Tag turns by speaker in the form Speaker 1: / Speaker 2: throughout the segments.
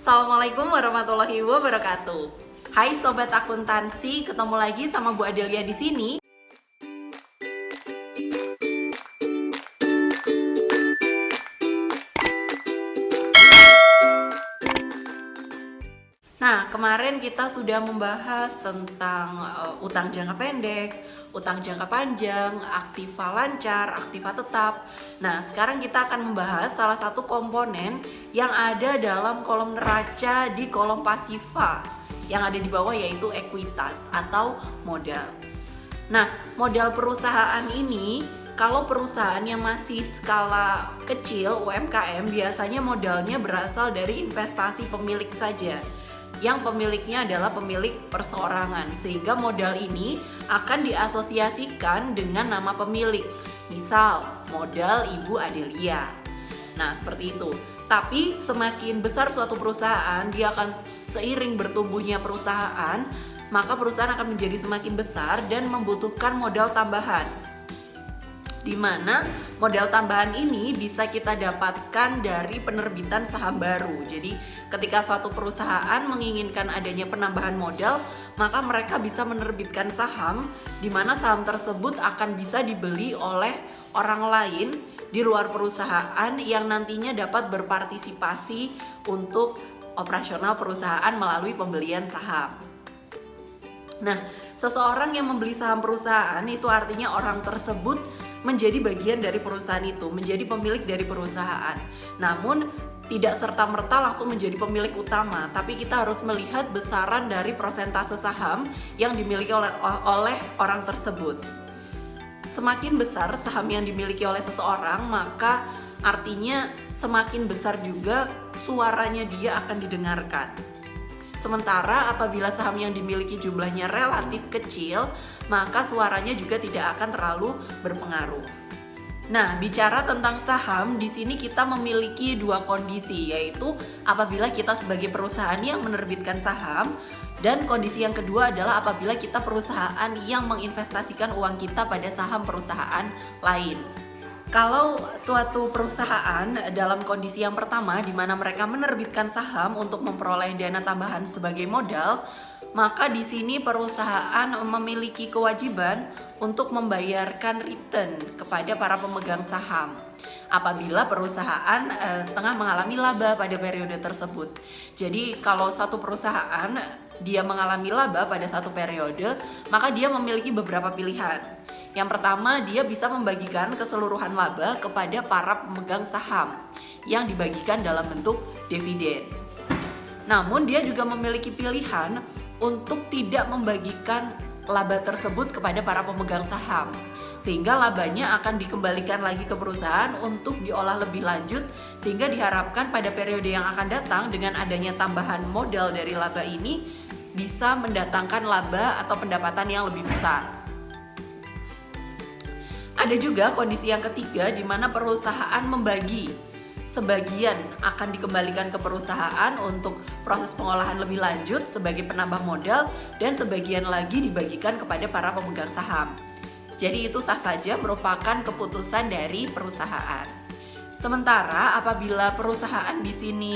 Speaker 1: Assalamualaikum warahmatullahi wabarakatuh. Hai sobat akuntansi, ketemu lagi sama Bu Adelia di sini. Nah, kemarin kita sudah membahas tentang utang jangka pendek, utang jangka panjang, aktiva lancar, aktiva tetap. Nah, sekarang kita akan membahas salah satu komponen yang ada dalam kolom neraca di kolom pasiva yang ada di bawah, yaitu ekuitas atau modal. Nah, modal perusahaan ini, kalau perusahaan yang masih skala kecil, UMKM, biasanya modalnya berasal dari investasi pemilik saja, yang pemiliknya adalah pemilik perseorangan, sehingga modal ini akan diasosiasikan dengan nama pemilik. Misal, modal Ibu Adelia. Nah, seperti itu. Tapi semakin besar suatu perusahaan, dia akan seiring bertumbuhnya perusahaan, maka perusahaan akan menjadi semakin besar dan membutuhkan modal tambahan. Di mana modal tambahan ini bisa kita dapatkan dari penerbitan saham baru. Jadi ketika suatu perusahaan menginginkan adanya penambahan modal, maka mereka bisa menerbitkan saham, di mana saham tersebut akan bisa dibeli oleh orang lain di luar perusahaan yang nantinya dapat berpartisipasi untuk operasional perusahaan melalui pembelian saham. Nah, seseorang yang membeli saham perusahaan itu artinya orang tersebut menjadi bagian dari perusahaan itu, menjadi pemilik dari perusahaan. Namun tidak serta-merta langsung menjadi pemilik utama, tapi kita harus melihat besaran dari persentase saham yang dimiliki oleh orang tersebut. Semakin besar saham yang dimiliki oleh seseorang, maka artinya semakin besar juga suaranya dia akan didengarkan. Sementara apabila saham yang dimiliki jumlahnya relatif kecil, maka suaranya juga tidak akan terlalu berpengaruh. Nah, bicara tentang saham, di sini kita memiliki dua kondisi, yaitu apabila kita sebagai perusahaan yang menerbitkan saham, dan kondisi yang kedua adalah apabila kita perusahaan yang menginvestasikan uang kita pada saham perusahaan lain. Kalau suatu perusahaan dalam kondisi yang pertama, di mana mereka menerbitkan saham untuk memperoleh dana tambahan sebagai modal, maka di sini perusahaan memiliki kewajiban untuk membayarkan return kepada para pemegang saham apabila perusahaan tengah mengalami laba pada periode tersebut. Jadi kalau satu perusahaan dia mengalami laba pada satu periode, maka dia memiliki beberapa pilihan. Yang pertama, dia bisa membagikan keseluruhan laba kepada para pemegang saham yang dibagikan dalam bentuk dividen. Namun dia juga memiliki pilihan untuk tidak membagikan laba tersebut kepada para pemegang saham, sehingga labanya akan dikembalikan lagi ke perusahaan untuk diolah lebih lanjut, sehingga diharapkan pada periode yang akan datang dengan adanya tambahan modal dari laba ini bisa mendatangkan laba atau pendapatan yang lebih besar. Ada juga kondisi yang ketiga, di mana perusahaan membagi. Sebagian akan dikembalikan ke perusahaan untuk proses pengolahan lebih lanjut sebagai penambah modal, dan sebagian lagi dibagikan kepada para pemegang saham. Jadi itu sah saja merupakan keputusan dari perusahaan. Sementara apabila perusahaan di sini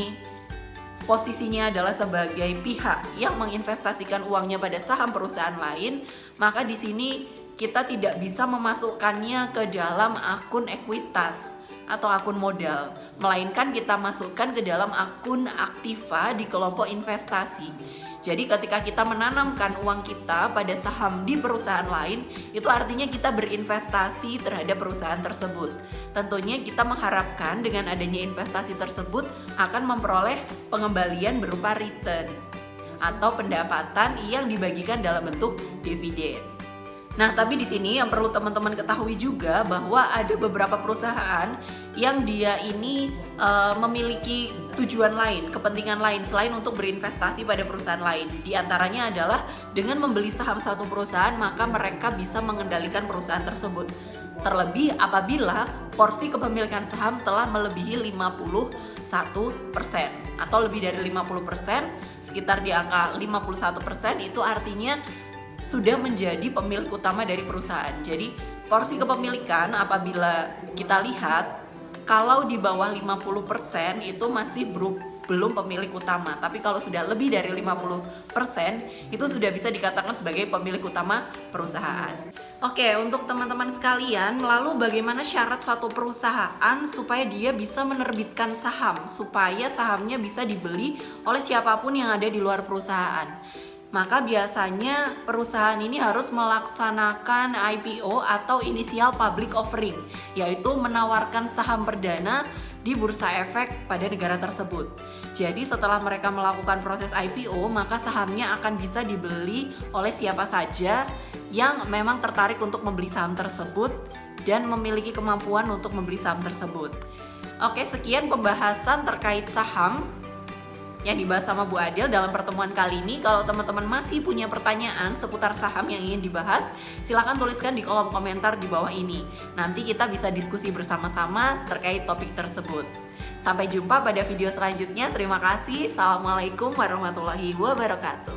Speaker 1: posisinya adalah sebagai pihak yang menginvestasikan uangnya pada saham perusahaan lain, maka di sini kita tidak bisa memasukkannya ke dalam akun ekuitas atau akun modal, melainkan kita masukkan ke dalam akun aktiva di kelompok investasi. Jadi ketika kita menanamkan uang kita pada saham di perusahaan lain, itu artinya kita berinvestasi terhadap perusahaan tersebut. Tentunya kita mengharapkan dengan adanya investasi tersebut akan memperoleh pengembalian berupa return atau pendapatan yang dibagikan dalam bentuk dividen. Nah, tapi di sini yang perlu teman-teman ketahui juga bahwa ada beberapa perusahaan yang dia ini memiliki tujuan lain, kepentingan lain selain untuk berinvestasi pada perusahaan lain. Di antaranya adalah dengan membeli saham satu perusahaan, maka mereka bisa mengendalikan perusahaan tersebut. Terlebih apabila porsi kepemilikan saham telah melebihi 51% atau lebih dari 50%, sekitar di angka 51%, itu artinya sudah menjadi pemilik utama dari perusahaan. Jadi porsi kepemilikan apabila kita lihat, kalau di bawah 50% itu masih belum pemilik utama. Tapi kalau sudah lebih dari 50%, itu sudah bisa dikatakan sebagai pemilik utama perusahaan. Oke, untuk teman-teman sekalian, lalu bagaimana syarat suatu perusahaan supaya dia bisa menerbitkan saham, supaya sahamnya bisa dibeli oleh siapapun yang ada di luar perusahaan? Maka biasanya perusahaan ini harus melaksanakan IPO atau Initial Public Offering, yaitu menawarkan saham perdana di bursa efek pada negara tersebut. Jadi setelah mereka melakukan proses IPO, maka sahamnya akan bisa dibeli oleh siapa saja yang memang tertarik untuk membeli saham tersebut dan memiliki kemampuan untuk membeli saham tersebut. Oke, sekian pembahasan terkait saham yang dibahas sama Bu Adel dalam pertemuan kali ini. Kalau teman-teman masih punya pertanyaan seputar saham yang ingin dibahas, silakan tuliskan di kolom komentar di bawah ini. Nanti kita bisa diskusi bersama-sama terkait topik tersebut. Sampai jumpa pada video selanjutnya. Terima kasih. Assalamualaikum warahmatullahi wabarakatuh.